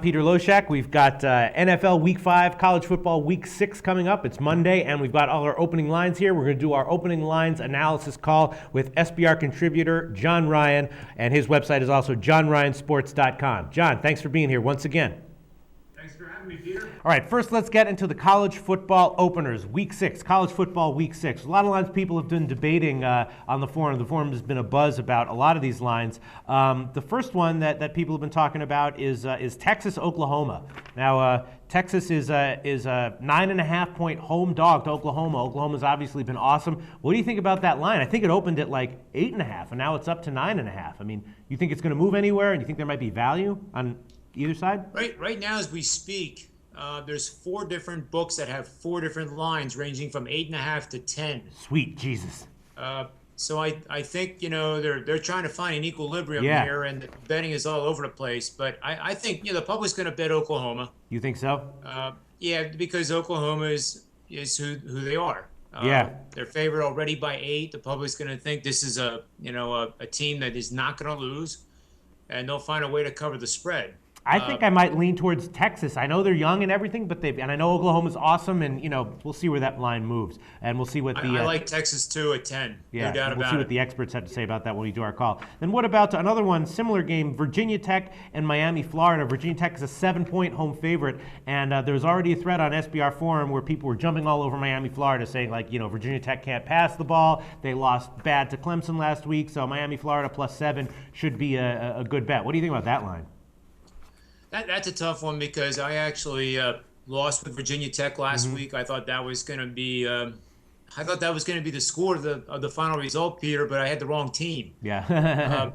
Peter Loshak. We've got NFL Week 5, college football Week 6 coming up. It's Monday, and we've got all our opening lines here. We're going to do our opening lines analysis call with SBR contributor John Ryan, and his website is also johnryansports.com. John, thanks for being here once again. Thanks for having me, Peter. All right, first let's get into the college football openers. Week 6, college football Week 6. A lot of lines people have been debating on the forum. The forum has been a buzz about a lot of these lines. The first one that people have been talking about is Texas, Oklahoma. Now, Texas is a 9.5-point home dog to Oklahoma. Oklahoma's obviously been awesome. What do you think about that line? I think it opened at like 8.5, and now it's up to 9.5. I mean, you think it's going to move anywhere, and you think there might be value on either side? Right now, as we speak, there's 4 different books that have 4 different lines ranging from 8.5 to 10. Sweet Jesus. So I think they're trying to find an equilibrium here, and the betting is all over the place. But I think the public's going to bet Oklahoma. You think so? Yeah, because Oklahoma is who they are. They're favored already by 8. The public's going to think this is a team that is not going to lose, and they'll find a way to cover the spread. I think I might lean towards Texas. I know they're young and everything, but I know Oklahoma's awesome, and we'll see where that line moves, and we'll see what the. I like Texas too at 10. Yeah, no doubt about it. We'll see what the experts have to say about that when we do our call. Then what about another one, similar game, Virginia Tech and Miami, Florida. Virginia Tech is a 7-point home favorite, and there's already a thread on SBR Forum where people were jumping all over Miami, Florida, saying Virginia Tech can't pass the ball. They lost bad to Clemson last week, so Miami, Florida +7 should be a good bet. What do you think about that line? That's a tough one because I actually lost with Virginia Tech last week. I thought that was going to be the score of the final result, Peter, but I had the wrong team. Yeah.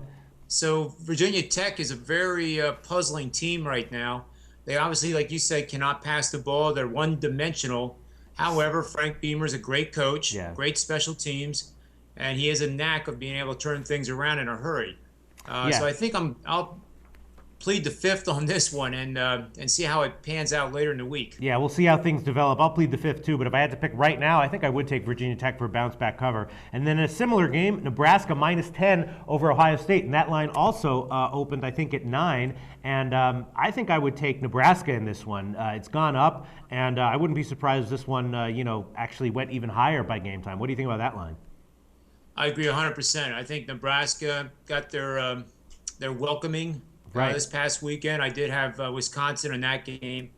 So Virginia Tech is a very puzzling team right now. They obviously, like you said, cannot pass the ball. They're one-dimensional. However, Frank Beamer is a great coach, great special teams, and he has a knack of being able to turn things around in a hurry. So I think I'll plead the 5th on this one and see how it pans out later in the week. Yeah, we'll see how things develop. I'll plead the 5th too, but if I had to pick right now, I think I would take Virginia Tech for a bounce-back cover. And then in a similar game, Nebraska -10 over Ohio State, and that line also opened, I think, at 9. And I think I would take Nebraska in this one. It's gone up, and I wouldn't be surprised if this one, actually went even higher by game time. What do you think about that line? I agree 100%. I think Nebraska got their welcoming. This past weekend, I did have Wisconsin in that game.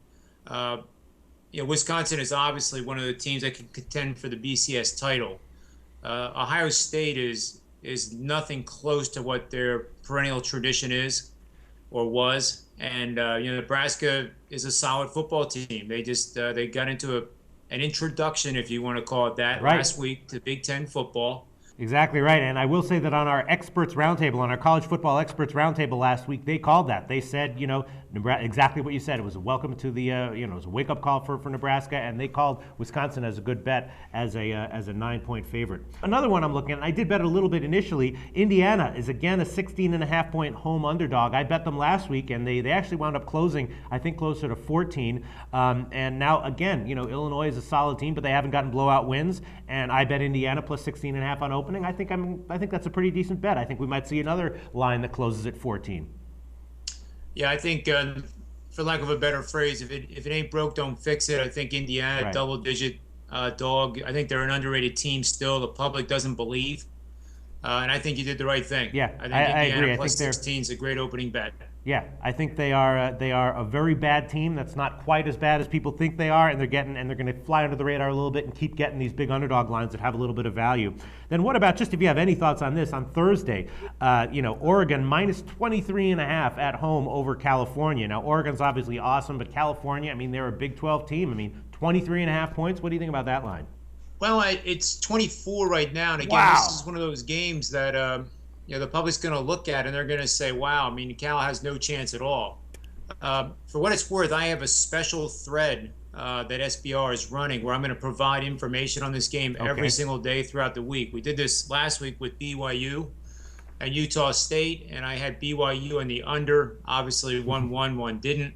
Wisconsin is obviously one of the teams that can contend for the BCS title. Ohio State is nothing close to what their perennial tradition is or was. And Nebraska is a solid football team. They just they got into an introduction, if you want to call it that, last week to Big Ten football. Exactly right, and I will say that on our experts roundtable, on our college football experts roundtable last week, they called that. They said, exactly what you said. It was a welcome to the, it was a wake-up call for Nebraska, and they called Wisconsin as a good bet as a 9-point favorite. Another one I'm looking at, and I did bet a little bit initially. Indiana is again a 16.5-point home underdog. I bet them last week, and they actually wound up closing, I think, closer to 14. And now again, Illinois is a solid team, but they haven't gotten blowout wins, and I bet Indiana plus 16.5 on opening. I think that's a pretty decent bet. I think we might see another line that closes at 14. Yeah, I think, for lack of a better phrase, if it ain't broke, don't fix it. I think Indiana, double-digit dog. I think they're an underrated team still. The public doesn't believe, and I think you did the right thing. Yeah, I think I Indiana agree. plus 16 is a great opening bet. Yeah, I think they are a very bad team that's not quite as bad as people think they are, and they're going to fly under the radar a little bit and keep getting these big underdog lines that have a little bit of value. Then what about, just if you have any thoughts on this, on Thursday, Oregon -23.5 at home over California. Now, Oregon's obviously awesome, but California, they're a Big 12 team. 23.5 points. What do you think about that line? Well, it's 24 right now, and again, This is one of those games that the public's going to look at and they're going to say, wow, Cal has no chance at all. For what it's worth, I have a special thread that SBR is running where I'm going to provide information on this game every single day throughout the week. We did this last week with BYU and Utah State, and I had BYU in the under. Obviously, one won, one didn't.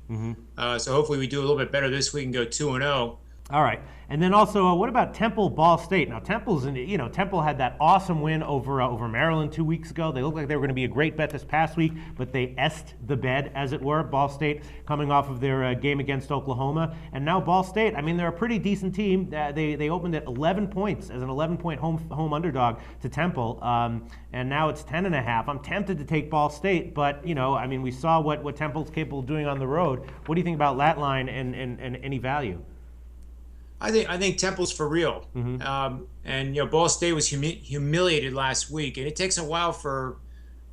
So hopefully we do a little bit better this week and go 2-0. All right, and then also, what about Temple Ball State? Now, Temple had that awesome win over Maryland 2 weeks ago. They looked like they were going to be a great bet this past week, but they est the bed, as it were. Ball State coming off of their game against Oklahoma, and now Ball State. I mean, they're a pretty decent team. They opened at 11 points as an 11-point home underdog to Temple, and now it's 10.5. I'm tempted to take Ball State, but I mean, we saw what Temple's capable of doing on the road. What do you think about that line and any value? I think Temple's for real. And Ball State was humiliated last week, and it takes a while for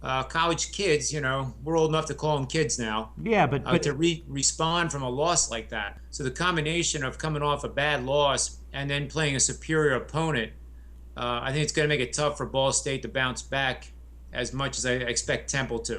college kids. We're old enough to call them kids now. Yeah, but to respond from a loss like that. So the combination of coming off a bad loss and then playing a superior opponent, I think it's going to make it tough for Ball State to bounce back as much as I expect Temple to.